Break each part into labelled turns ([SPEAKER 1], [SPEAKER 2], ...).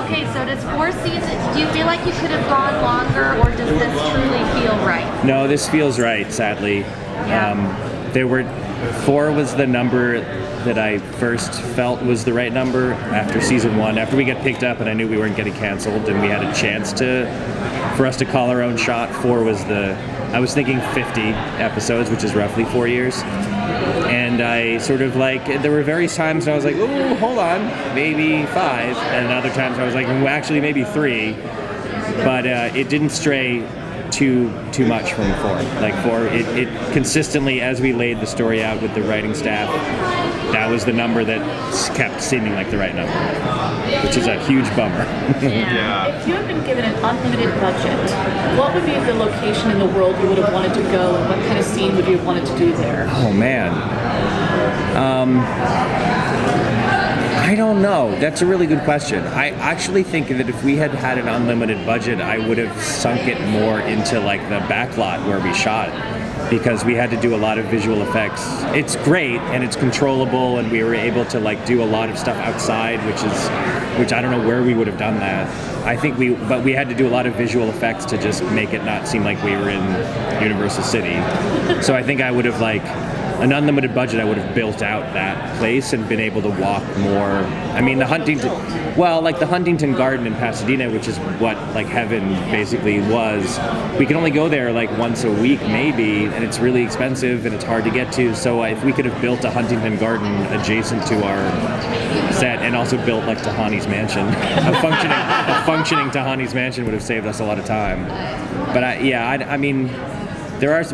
[SPEAKER 1] Okay, so does 4 seasons, do you feel like you could have gone longer, or does this truly feel right?
[SPEAKER 2] No, this feels right, sadly.
[SPEAKER 1] Yeah.
[SPEAKER 2] There were 4 was the number that I first felt was the right number after season 1. After we got picked up and I knew we weren't getting canceled and we had a chance for us to call our own shot, 4 was I was thinking 50 episodes, which is roughly 4 years. And I sort of there were various times when I was like, oh, hold on, maybe 5. And other times I was like, well, actually maybe 3. But it didn't stray too much from 4. Like 4, it consistently, as we laid the story out with the writing staff, that was the number that kept seeming like the right number, which is a huge bummer.
[SPEAKER 3] Yeah. If you had been given an unlimited budget, what would be the location in the world you would have wanted to go, and what kind of scene would you have wanted to do there?
[SPEAKER 2] Oh man. I don't know. That's a really good question. I actually think that if we had had an unlimited budget, I would have sunk it more into like the backlot where we shot, because we had to do a lot of visual effects. It's great and it's controllable, and we were able to like do a lot of stuff outside, which I don't know where we would have done that. I think but we had to do a lot of visual effects to just make it not seem like we were in Universal City. So I think I would have an unlimited budget, I would have built out that place and been able to walk more. I mean, the Huntington Garden in Pasadena, which is what like heaven basically was, we can only go there like once a week maybe, and it's really expensive and it's hard to get to. So if we could have built a Huntington Garden adjacent to our set, and also built like Tahani's Mansion, a functioning Tahani's Mansion would have saved us a lot of time. But I mean,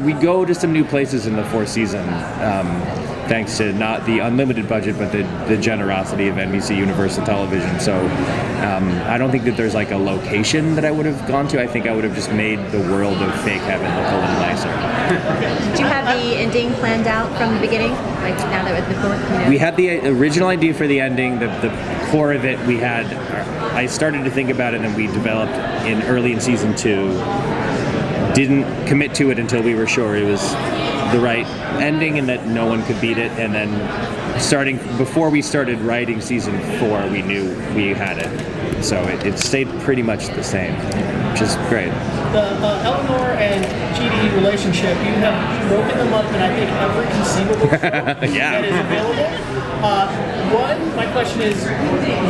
[SPEAKER 2] we go to some new places in the 4th season, thanks to not the unlimited budget, but the generosity of NBC Universal Television. So I don't think that there's like a location that I would have gone to. I think I would have just made the world of fake heaven look a little nicer.
[SPEAKER 4] Did you have the ending planned out from the beginning? Like now that with the 4th?
[SPEAKER 2] We had the original idea for the ending. The core of it we had. I started to think about it, and we developed early in season 2. Didn't commit to it until we were sure it was the right ending and that no one could beat it. And then before we started writing season 4, we knew we had it. So it stayed pretty much the same, which is great.
[SPEAKER 5] The Eleanor and GD relationship, you have broken them up in I think every conceivable show that is available. My question is,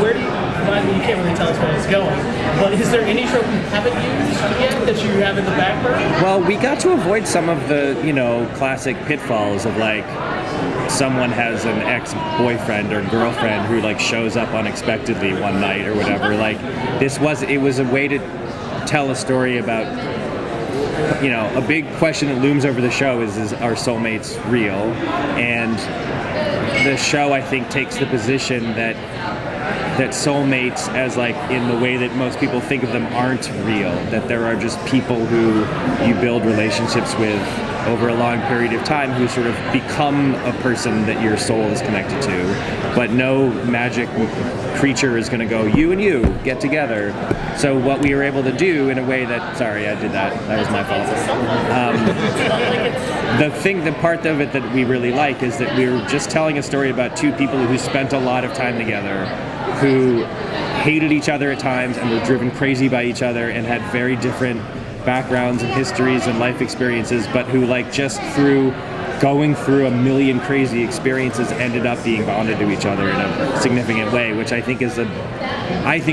[SPEAKER 5] where do you can't really tell us where it's going, but is there any trope you haven't used yet that you have in the back burner?
[SPEAKER 2] Well, we got to avoid some of the, classic pitfalls of like someone has an ex-boyfriend or girlfriend who like shows up unexpectedly one night or whatever. Like it was a way to tell a story about, a big question that looms over the show is our soulmates real? And the show, I think, takes the position that soulmates, as like in the way that most people think of them, aren't real, that there are just people who you build relationships with over a long period of time who sort of become a person that your soul is connected to, but no magic creature is going to go, you and you get together. So what we were able to do in a way that, sorry, I did that was my fault. The part of it that we really like is that we were just telling a story about 2 people who spent a lot of time together, who hated each other at times and were driven crazy by each other and had very different backgrounds and histories and life experiences, but who like just through going through a million crazy experiences ended up being bonded to each other in a significant way, which I think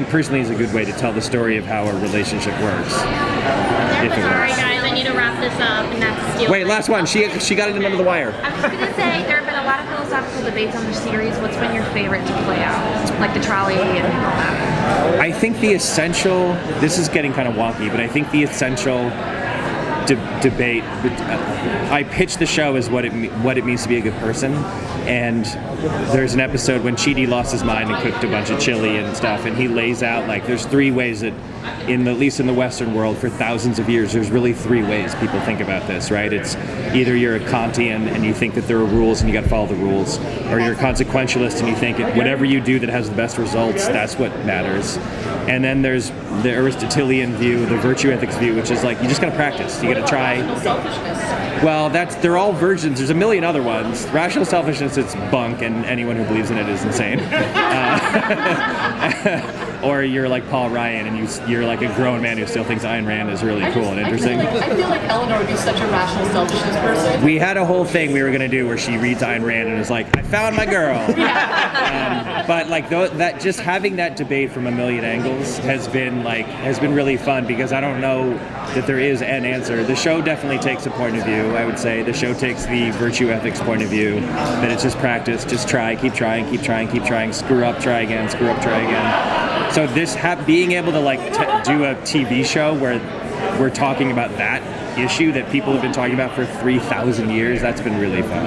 [SPEAKER 2] personally is a good way to tell the story of how a relationship works. If it
[SPEAKER 1] Sorry
[SPEAKER 2] works.
[SPEAKER 1] guys, I need to wrap this up and not to steal.
[SPEAKER 2] Wait, last one. She got it in under the wire.
[SPEAKER 1] I was just gonna say there have been a lot of philosophical debates on the series. What's been your favorite to play out? Like the trolley and all that.
[SPEAKER 2] I think the essential, this is getting kind of wonky, but I think the essential debate, I pitched the show as what it means to be a good person, and there's an episode when Chidi lost his mind and cooked a bunch of chili and stuff, and he lays out like there's 3 ways that at least in the Western world for thousands of years, there's really 3 ways people think about this, right? It's either you're a Kantian and you think that there are rules and you got to follow the rules, or you're a consequentialist and you think whatever you do that has the best results, that's what matters. And then there's the Aristotelian view, the virtue ethics view, which is like you just got to practice, you got to try. Well, they're all versions. There's a million other ones. Rational selfishness, it's bunk, and anyone who believes in it is insane. or you're like Paul Ryan and you're like a grown man who still thinks Ayn Rand is really cool and interesting.
[SPEAKER 3] I feel like Eleanor would be such a rational selfishness person.
[SPEAKER 2] We had a whole thing we were gonna do where she reads Ayn Rand and is like, I found my girl. But like that, just having that debate from a million angles has been really fun, because I don't know that there is an answer. The show definitely takes a point of view. I would say the show takes the virtue ethics point of view, that it's just practice, just try, keep trying, screw up, try again, screw up, try again. So this being able to like do a TV show where we're talking about that issue that people have been talking about for 3,000 years, that's been really fun.